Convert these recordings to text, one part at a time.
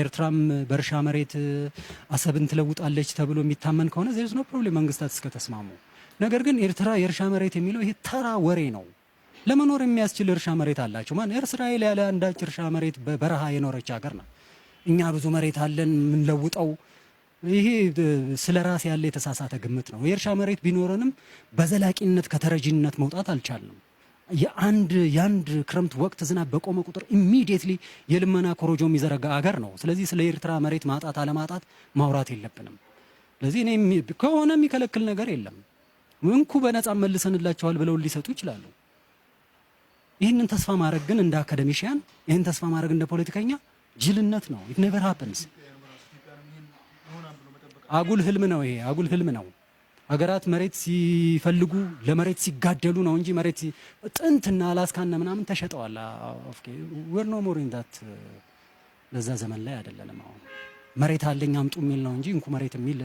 ኤርትራም በርሻ መሬት አሰብን ትለውጣለች ተብሎ የሚታመን ከሆነ there is no problem መንግስታት እስከ ተስማሙ። ነገር ግን ኤርትራ የእርሻ መሬት የሚለው ይሄ ተራ ወሬ ነው። ለመኖር የሚያስችል እርሻ መሬት አላቸው። ማን እስራኤል ያለ አንዳች እርሻ መሬት በበረሃ የኖረች ሀገር ነው። እኛ ብዙ መሬት አለን ምን ለውጠው ይሄ ስለ ራስ ያለ የተሳሳተ ግምት ነው። የእርሻ መሬት ቢኖርንም በዘላቂነት ከተረጂነት መውጣት አልቻልንም። የአንድ ክረምት ወቅት ዝናብ በቆመ ቁጥር ኢሚዲየትሊ የልመና ኮሮጆ የሚዘረጋ ሀገር ነው። ስለዚህ ስለ ኤርትራ መሬት ማጣት አለማጣት ማውራት የለብንም። ስለዚህ እኔ ከሆነ የሚከለክል ነገር የለም። እንኩ በነፃ መልሰንላቸዋል ብለው ሊሰጡ ይችላሉ። ይህንን ተስፋ ማድረግ ግን እንደ አካዳሚሽያን ይህን ተስፋ ማድረግ እንደ ፖለቲከኛ ጅልነት ነው። it never happens። አጉል ህልም ነው ይሄ አጉል ህልም ነው። ሀገራት መሬት ሲፈልጉ ለመሬት ሲጋደሉ ነው እንጂ መሬት ጥንትና አላስካና ምናምን ተሸጠዋል። ኦኬ we're no more in that ለዛ ዘመን ላይ አይደለንም። አሁን መሬት አለኝ አምጡ የሚል ነው እንጂ እንኩ መሬት የሚል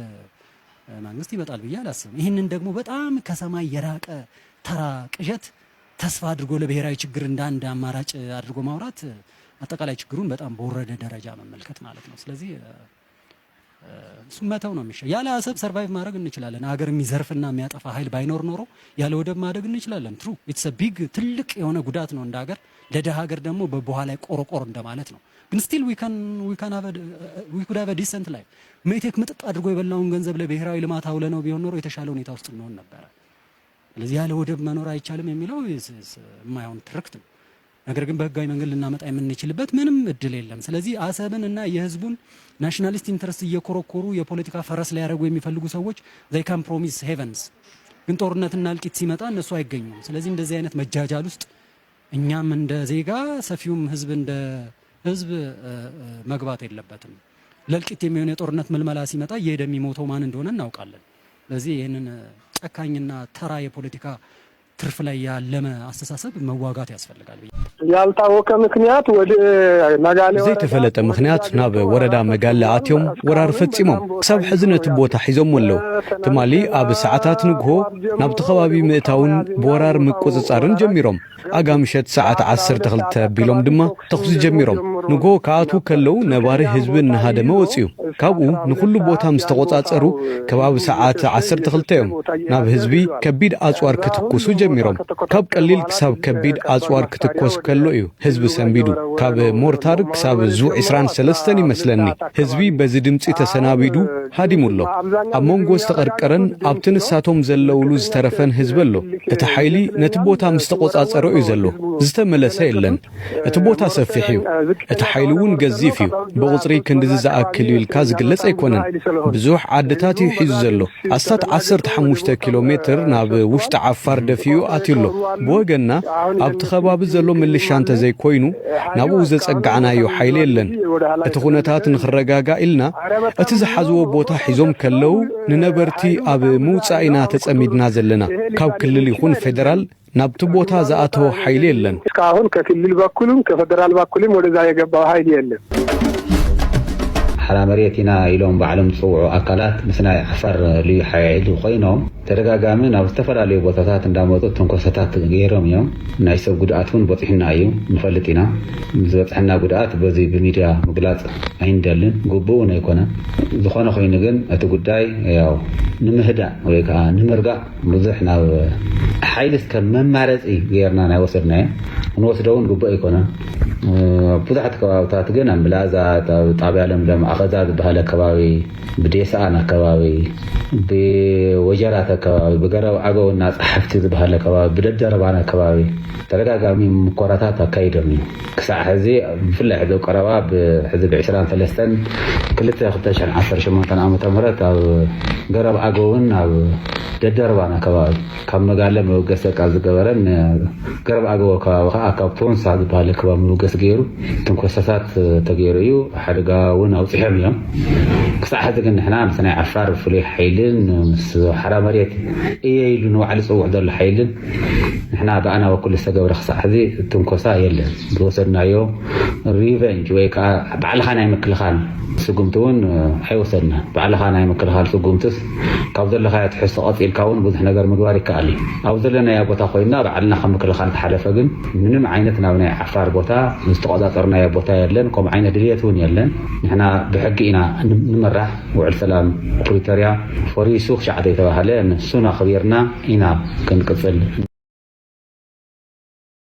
መንግስት ይመጣል ብዬ አላስብም። ይህንን ደግሞ በጣም ከሰማይ የራቀ ተራ ቅዠት ተስፋ አድርጎ ለብሔራዊ ችግር እንደ አንድ አማራጭ አድርጎ ማውራት አጠቃላይ ችግሩን በጣም በወረደ ደረጃ መመልከት ማለት ነው። ስለዚህ ሱመተው ነው የሚሻለው። ያለ አሰብ ሰርቫይቭ ማድረግ እንችላለን። ሀገር የሚዘርፍና የሚያጠፋ ኃይል ባይኖር ኖሮ ያለ ወደብ ማደግ እንችላለን። ትሩ ኢትስ አ ቢግ ትልቅ የሆነ ጉዳት ነው እንደ ሀገር። ለደሃ ሀገር ደግሞ በበኋላ ላይ ቆርቆር እንደማለት ነው። ግን ስቲል we could have a decent life። ሜቴክ ምጥጥ አድርጎ የበላውን ገንዘብ ለብሔራዊ ልማት አውለ ነው ቢሆን ኖሮ የተሻለ ሁኔታ ውስጥ እንሆን ነበረ። ስለዚህ ያለ ወደብ መኖር አይቻልም የሚለው የማይሆን ትርክት ነው። ነገር ግን በህጋዊ መንገድ ልናመጣ የምንችልበት ምንም እድል የለም። ስለዚህ አሰብን እና የህዝቡን ናሽናሊስት ኢንተረስት እየኮረኮሩ የፖለቲካ ፈረስ ላይ ያደርጉ የሚፈልጉ ሰዎች they can promise heavens ግን ጦርነትና እልቂት ሲመጣ እነሱ አይገኙም። ስለዚህ እንደዚህ አይነት መጃጃል ውስጥ እኛም እንደ ዜጋ ሰፊውም ህዝብ እንደ ህዝብ መግባት የለበትም። ለእልቂት የሚሆን የጦርነት ምልመላ ሲመጣ እየሄደ የሚሞተው ማን እንደሆነ እናውቃለን። ስለዚህ ይህንን ጨካኝና ተራ የፖለቲካ ትርፍ ላይ ያለመ አስተሳሰብ መዋጋት ያስፈልጋል። ያልታወቀ ምክንያት ወደ መጋለ ዘይ ተፈለጠ ምክንያት ናብ ወረዳ መጋለ አትዮም ወራር ፈጽሞም ክሳብ ሕዝነት ቦታ ሒዞም ወለው ትማሊ ኣብ ሰዓታት ንግሆ ናብ ተኸባቢ ምእታውን በወራር ምቁጽጻርን ጀሚሮም አጋምሸት ሰዓት 12 ቢሎም ድማ ተኽዚ ጀሚሮም ንግሆ ከኣቱ ከለው ነባሪ ህዝብን ናሃደመ ወጽዩ ካብኡ ንኹሉ ቦታ ምስ ተቆጻጸሩ ከባቢ ሰዓት 12 እዮም ናብ ህዝቢ ከቢድ ኣጽዋር ክትኩሱ ጀሚሮም ካብ ቀሊል ክሳብ ከቢድ ኣጽዋር ክትኮስ ከሎ እዩ ህዝቢ ሰንቢዱ ካብ ሞርታር ክሳብ ዙ 23 ይመስለኒ ህዝቢ በዚ ድምጺ ተሰናቢዱ ሃዲሙሎ ኣብ መንጎ ዝተቐርቀረን ኣብቲ ንሳቶም ዘለውሉ ዝተረፈን ህዝቢ ኣሎ እቲ ሓይሊ ነቲ ቦታ ምስ ተቆጻጸሮ እዩ ዘሎ ዝተመለሰ የለን እቲ ቦታ ሰፊሕ እዩ እቲ ሓይሊ እውን ገዚፍ እዩ ብቁጽሪ ክንዲዚ ዝኣክል ኢልካ ዝግለጽ ኣይኮነን ብዙሕ ዓድታት እዩ ሒዙ ዘሎ ኣስታት 15 ኪሎ ሜትር ናብ ውሽጢ ዓፋር ደፊኡ ኣትዩሎ ብወገና ኣብቲ ከባቢ ዘሎ ምልሻ እንተዘይኮይኑ ናብኡ ዘጸጋዕናዮ ሓይሊ የለን እቲ ኩነታት ንኽረጋጋ ኢልና እቲ ዝሓዝዎ ቦታ ሒዞም ከለው ንነበርቲ ኣብ ምውጻእ ኢና ተጸሚድና ዘለና ካብ ክልል ይኹን ፌደራል ናብቲ ቦታ ዝኣተወ ሓይሊ የለን እስካሁን ከክልል በኩልም ከፌደራል በኩልም ወደዛ የገባው ኃይል የለን ሓራ መሬትና ኢሎም ባዕሎም ዝጽውዑ አካላት ምስናይ ዓፋር ልዩ ሓይሊ ኮይኖም ተደጋጋሚ ናብ ዝተፈላለዩ ቦታታት እንዳመጡ ተንኮሰታት ገይሮም እዮም ናይ ሰብ ጉድኣትን በጽሕና እዩ ንፈልጥ ኢና ዝበጽሕና ጉድኣት በዚ በሚድያ ምግላጽ ኣይንደልን ግቡእን ኣይኮነን ዝኾነ ኮይኑ ግን እቲ ጉዳይ ያው ንምህዳእ ወይ ከዓ ንምርጋእ ብዙሕ ናብ ሓይሊ እስከ መማረፂ ገይርና ናይ ወሰድናዮ ንወስደውን ግቡእ ኣይኮነን ብዙሓት ከባቢታት ግን ኣምላዛ ጣብያ ለምለም ኣኸዛ ዝበሃል ከባቢ ብዴሳን ከባቢ ብወጀራት ከባቢ በገራው አገውና ጸሐፍቲ ዝበሃል ከባቢ በደደረባና ከባቢ ተደጋጋሚ ሙከራታት አካይደም ክሳዕ ሕዚ ብፍላይ ሕዚ ቀረባ ብሕዚ ብ23 2018 ዓመተ ምህረት ኣብ ገረብ አገውን ኣብ ደደረባና ከባቢ ካብ መጋለ መወገሰ ቃል ዝገበረን ገረብ አገው ከባቢ ካብ ቶንሳ ዝበሃል ከባቢ መወገስ ገይሩ ትንኮሰታት ተገይሩ እዩ ሓደጋውን ኣውጽሕም እዮም ክሳዕ ሕዚ ግን ንሕና ምስ ናይ ዓፋር ፍሉይ ሓይልን ምስ ሓራ መሬት እየኢሉ ንባዕሉ ዝፅውዕ ዘሎ ሓይልን ንሕና ብኣና በኩል ዝተገብረ ክሳዕ ሕዚ ትንኮሳ የለን ዝወሰድናዮ ሪቨንጅ ወይ ከዓ ባዕልኻ ናይ ምክልኻል ስጉምቱን አይወሰድና ባዕልኻ ናይ ምክልኻል ስጉምትስ ካብ ዘለኻ ትሕሶ ቀፂልካ እውን ብዙሕ ነገር ምግባር ይከኣል እዩ ኣብ ዘለናያ ቦታ ኮይና ባዕልና ከም ምክልኻል ተሓለፈ ግን ምንም ዓይነት ናብ ናይ ዓፋር ቦታ ዝተቆፃፀርናዮ ቦታ የለን ከምኡ ዓይነት ድልየት እውን የለን ንሕና ብሕጊ ኢና ንመራሕ ውዕል ሰላም ፕሪቶሪያ ፈሪሱ ክሻዕተ የተባሃለ ንሱን ኣኽቢርና ኢና ክንቅፅል